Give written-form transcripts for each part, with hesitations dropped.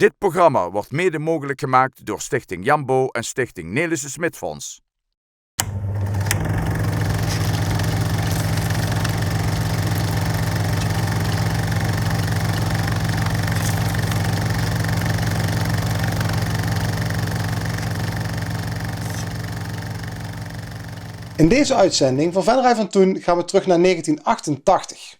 Dit programma wordt mede mogelijk gemaakt door Stichting Jambo en Stichting Nelische Smit-Fonds. In deze uitzending van Venray van Toen gaan we terug naar 1988.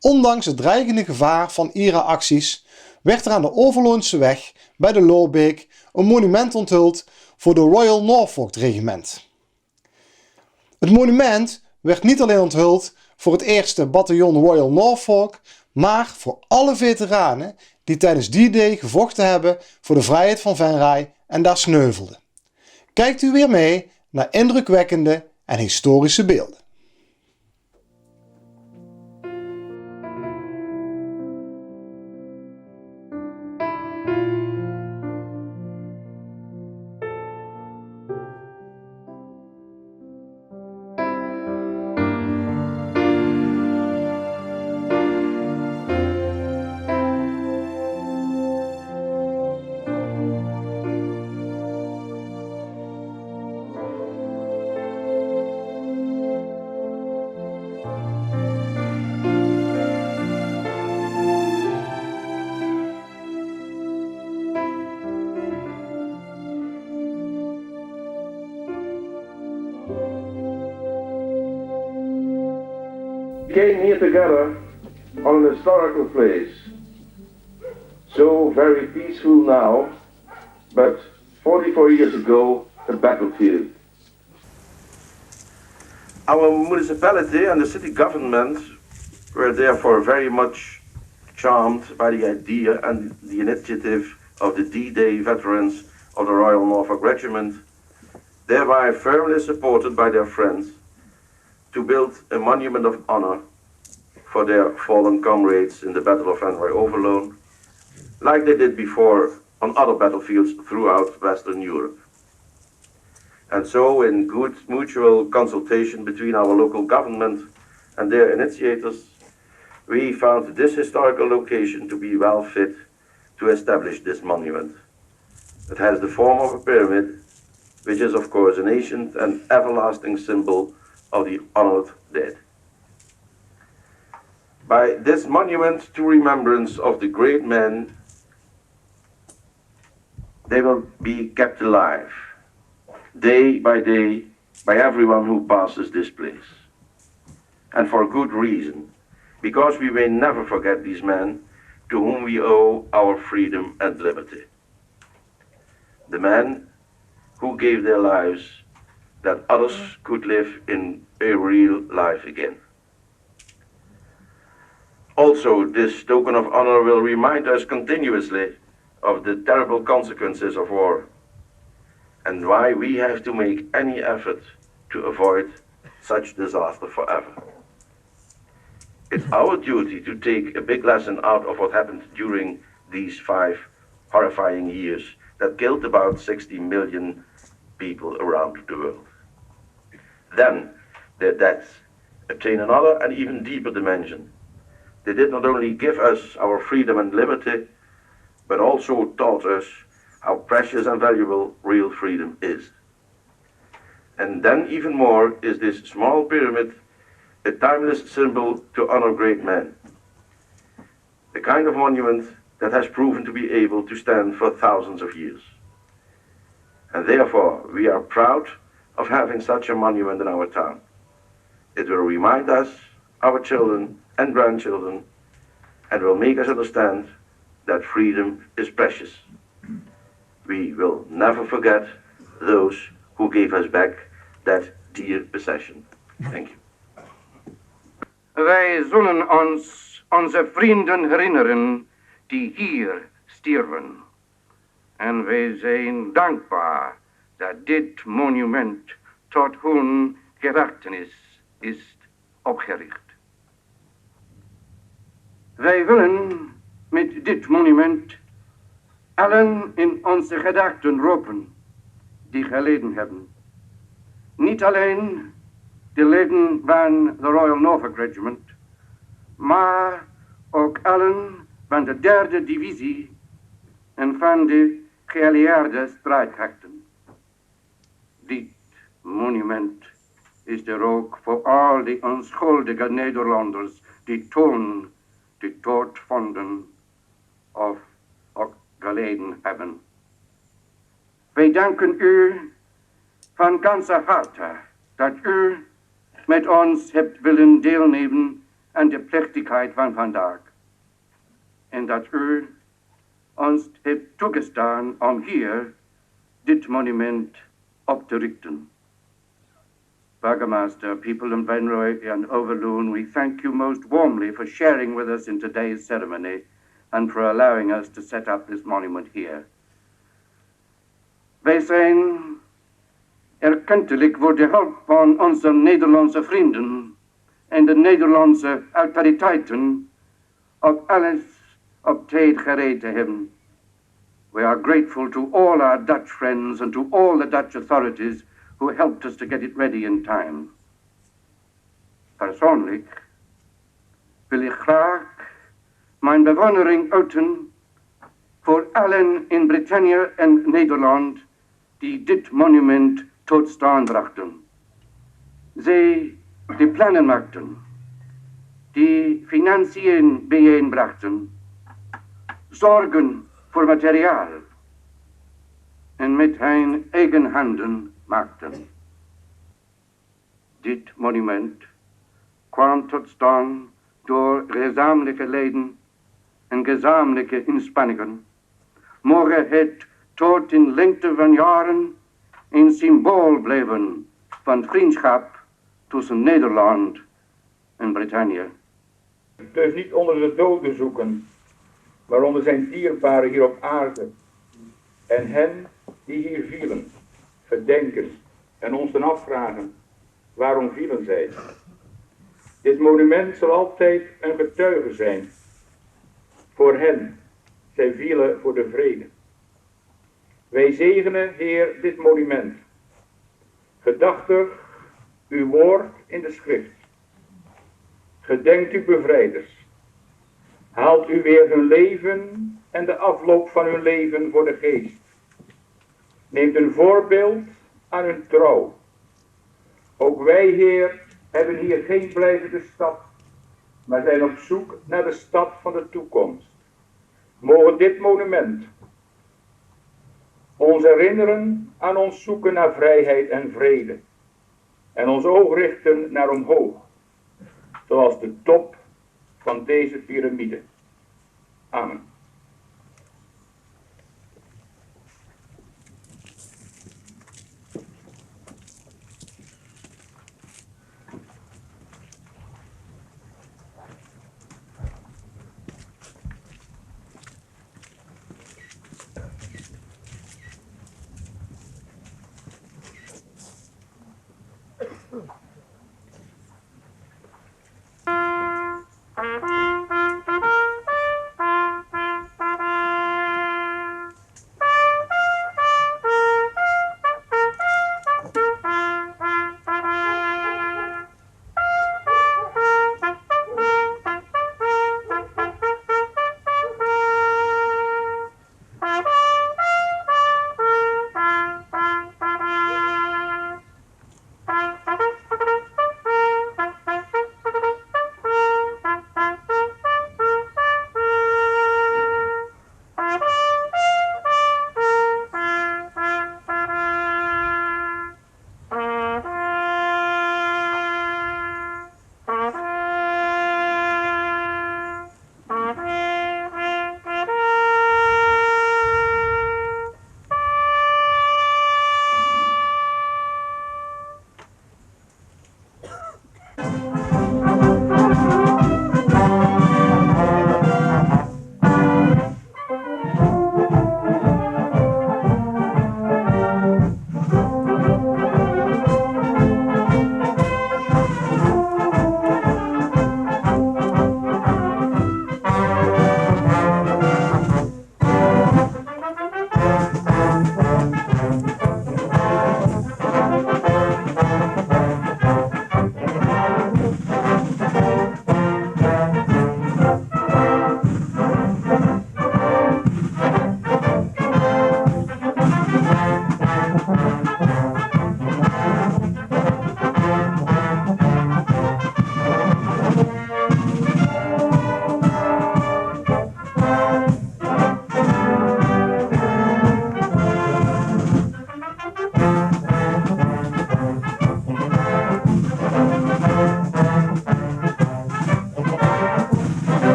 Ondanks het dreigende gevaar van IRA-acties werd er aan de Overloonse weg bij de Loobeek een monument onthuld voor de Royal Norfolk Regiment. Het monument werd niet alleen onthuld voor het eerste bataljon Royal Norfolk, maar voor alle veteranen die tijdens die day gevochten hebben voor de vrijheid van Venray en daar sneuvelden. Kijkt u weer mee naar indrukwekkende en historische beelden. Came here together on an historical place, so very peaceful now, but 44 years ago, a battlefield. Our municipality and the city government were therefore very much charmed by the idea and the initiative of the D-Day veterans of the Royal Norfolk Regiment, thereby firmly supported by their friends, to build a monument of honor for their fallen comrades in the Battle of Venray Overloon, like they did before on other battlefields throughout Western Europe. And so, in good mutual consultation between our local government and their initiators, we found this historical location to be well fit to establish this monument. It has the form of a pyramid, which is of course an ancient and everlasting symbol of the honored dead. By this monument to remembrance of the great men, they will be kept alive, day by day, by everyone who passes this place. And for good reason, because we may never forget these men to whom we owe our freedom and liberty. The men who gave their lives that others could live in a real life again. Also, this token of honor will remind us continuously of the terrible consequences of war and why we have to make any effort to avoid such disaster forever. It's our duty to take a big lesson out of what happened during these 5 horrifying years that killed about 60 million people around the world. Then, their deaths obtain another and even deeper dimension. They did not only give us our freedom and liberty, but also taught us how precious and valuable real freedom is. And then even more is this small pyramid a timeless symbol to honor great men. The kind of monument that has proven to be able to stand for thousands of years. And therefore we are proud of having such a monument in our town. It will remind us, our children and grandchildren, and will make us understand that freedom is precious. We will never forget those who gave us back that dear possession. Thank you. Wij zullen ons onze vrienden herinneren die hier stierven. En wij zijn dankbaar dat dit monument tot hun gedachtenis is opgericht. Wij willen met dit monument allen in onze gedachten roepen die geleden hebben. Niet alleen de leden van de Royal Norfolk Regiment, maar ook allen van de 3e divisie en van de geallieerde strijdkrachten. Dit monument is de rook voor al die onschuldige Nederlanders die toen de dood vonden of ook geleden hebben. Wij danken u van ganse harte dat u met ons hebt willen deelnemen aan de plechtigheid van vandaag. En dat u ons hebt toegestaan om hier dit monument op te richten. Burgomaster, people in Venray and Overloon, we thank you most warmly for sharing with us in today's ceremony and for allowing us to set up this monument here. Wij zijn erkentelijk voor de hulp van onze Nederlandse vrienden en de Nederlandse autoriteiten op alles op tijd gereed te hebben. We are grateful to all our Dutch friends and to all the Dutch authorities who helped us to get it ready in time. Persoonlijk wil ik graag mijn bewondering uiten voor allen in Brittannië en Nederland die dit monument tot staan brachten. Zij die plannen maakten, die financiën bijeenbrachten, zorgen voor materiaal en met hun eigen handen maakten. Dit monument kwam tot stand door gezamenlijke leden en gezamenlijke inspanningen, mogen het tot in lengte van jaren een symbool blijven van vriendschap tussen Nederland en Brittannië. Dus niet onder de doden zoeken, maar onder zijn dierbaren hier op aarde. En hen die hier vielen, gedenken en ons dan afvragen, waarom vielen zij? Dit monument zal altijd een getuige zijn voor hen. Zij vielen voor de vrede. Wij zegenen, Heer, dit monument. Gedachtig uw woord in de schrift. Gedenkt uw bevrijders. Haalt u weer hun leven en de afloop van hun leven voor de geest. Neemt een voorbeeld aan hun trouw. Ook wij, Heer, hebben hier geen blijvende stad, maar zijn op zoek naar de stad van de toekomst. Mogen dit monument ons herinneren aan ons zoeken naar vrijheid en vrede. En ons oog richten naar omhoog, zoals de top van deze piramide. Amen.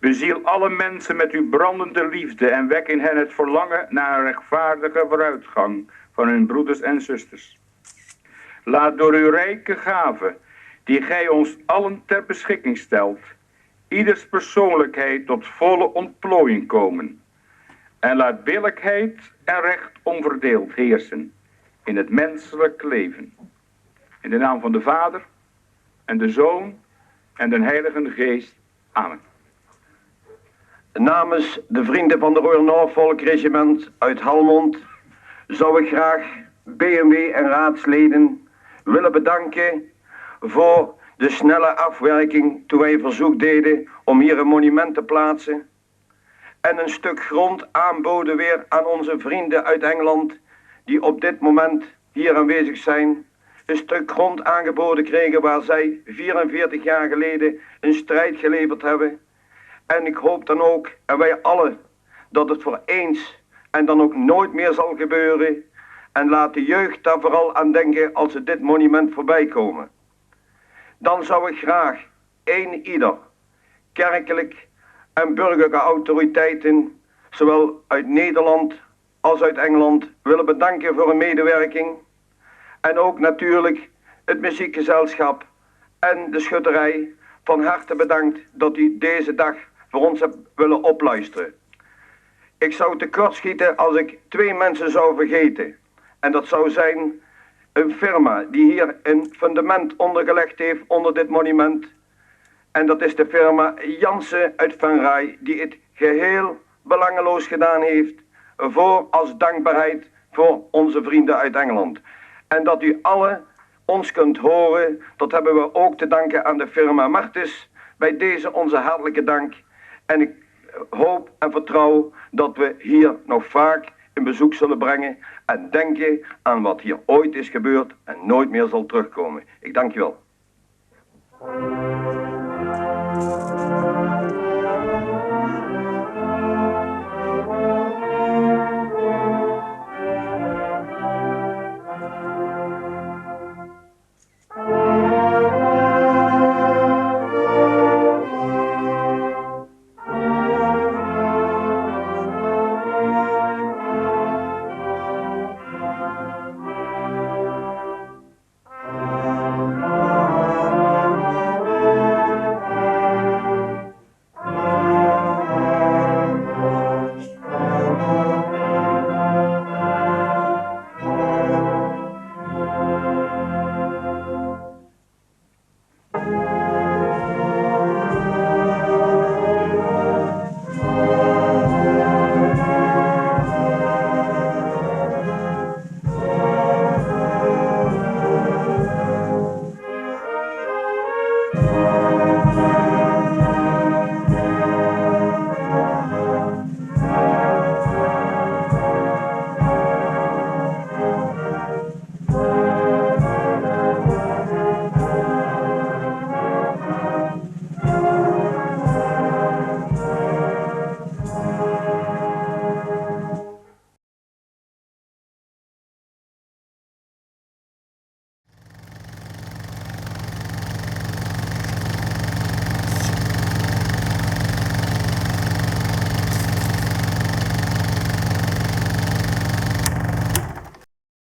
Beziel alle mensen met uw brandende liefde en wek in hen het verlangen naar een rechtvaardige vooruitgang van hun broeders en zusters. Laat door uw rijke gave, die gij ons allen ter beschikking stelt, ieders persoonlijkheid tot volle ontplooiing komen. En laat billijkheid en recht onverdeeld heersen in het menselijk leven. In de naam van de Vader en de Zoon en de Heilige Geest. Amen. Namens de vrienden van de Royal Norfolk Regiment uit Halmond zou ik graag BMW en raadsleden willen bedanken voor de snelle afwerking toen wij verzoek deden om hier een monument te plaatsen en een stuk grond aanboden weer aan onze vrienden uit Engeland die op dit moment hier aanwezig zijn. Een stuk grond aangeboden kregen waar zij 44 jaar geleden een strijd geleverd hebben. En ik hoop dan ook, en wij allen, dat het voor eens en dan ook nooit meer zal gebeuren. En laat de jeugd daar vooral aan denken als ze dit monument voorbij komen. Dan zou ik graag ieder kerkelijk en burgerlijke autoriteiten, zowel uit Nederland als uit Engeland, willen bedanken voor hun medewerking. En ook natuurlijk het muziekgezelschap en de schutterij van harte bedankt dat u deze dag voor ons hebt willen opluisteren. Ik zou tekortschieten als ik 2 mensen zou vergeten. En dat zou zijn een firma die hier een fundament ondergelegd heeft onder dit monument. En dat is de firma Jansen uit Van Rij, die het geheel belangeloos gedaan heeft voor als dankbaarheid voor onze vrienden uit Engeland. En dat u allen ons kunt horen, dat hebben we ook te danken aan de firma Martis. Bij deze onze hartelijke dank. En ik hoop en vertrouw dat we hier nog vaak een bezoek zullen brengen en denken aan wat hier ooit is gebeurd en nooit meer zal terugkomen. Ik dank u wel.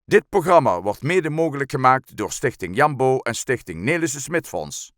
Dit programma wordt mede mogelijk gemaakt door Stichting Jambo en Stichting Nelissen Smit Fonds.